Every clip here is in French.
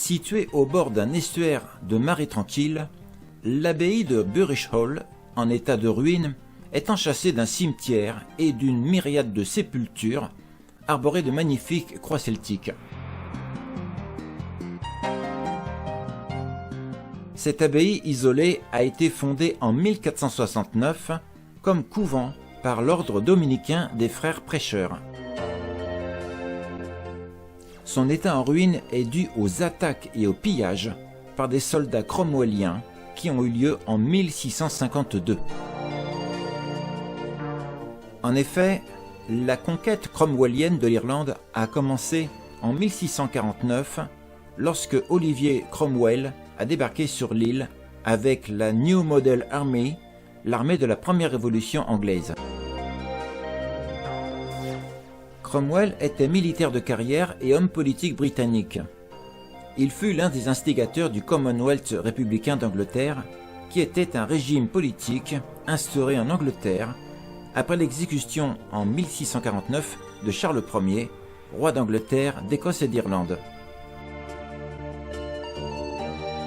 Située au bord d'un estuaire de marée tranquille, l'abbaye de Burishol, en état de ruine, est enchâssée d'un cimetière et d'une myriade de sépultures arborées de magnifiques croix celtiques. Cette abbaye isolée a été fondée en 1469 comme couvent par l'ordre dominicain des frères prêcheurs. Son état en ruine est dû aux attaques et aux pillages par des soldats cromwelliens qui ont eu lieu en 1652. En effet, la conquête cromwellienne de l'Irlande a commencé en 1649 lorsque Olivier Cromwell a débarqué sur l'île avec la New Model Army, l'armée de la première révolution anglaise. Cromwell était militaire de carrière et homme politique britannique. Il fut l'un des instigateurs du Commonwealth républicain d'Angleterre, qui était un régime politique instauré en Angleterre après l'exécution en 1649 de Charles Ier, roi d'Angleterre, d'Écosse et d'Irlande.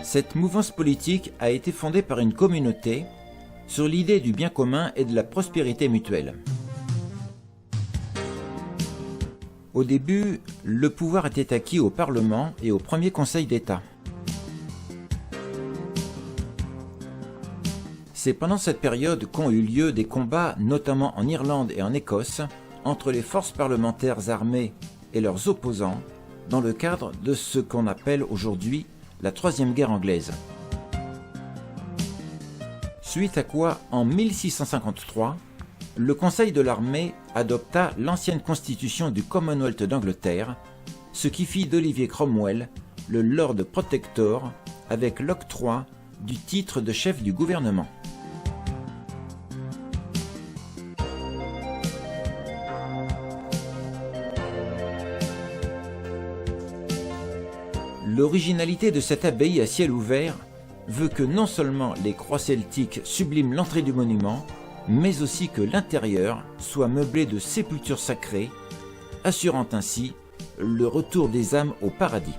Cette mouvance politique a été fondée par une communauté sur l'idée du bien commun et de la prospérité mutuelle. Au début, le pouvoir était acquis au Parlement et au premier Conseil d'État. C'est pendant cette période qu'ont eu lieu des combats, notamment en Irlande et en Écosse, entre les forces parlementaires armées et leurs opposants, dans le cadre de ce qu'on appelle aujourd'hui la Troisième Guerre anglaise. Suite à quoi, en 1653, le Conseil de l'armée adopta l'ancienne constitution du Commonwealth d'Angleterre, ce qui fit d'Olivier Cromwell le Lord Protector avec l'octroi du titre de chef du gouvernement. L'originalité de cette abbaye à ciel ouvert veut que non seulement les croix celtiques subliment l'entrée du monument, mais aussi que l'intérieur soit meublé de sépultures sacrées, assurant ainsi le retour des âmes au paradis.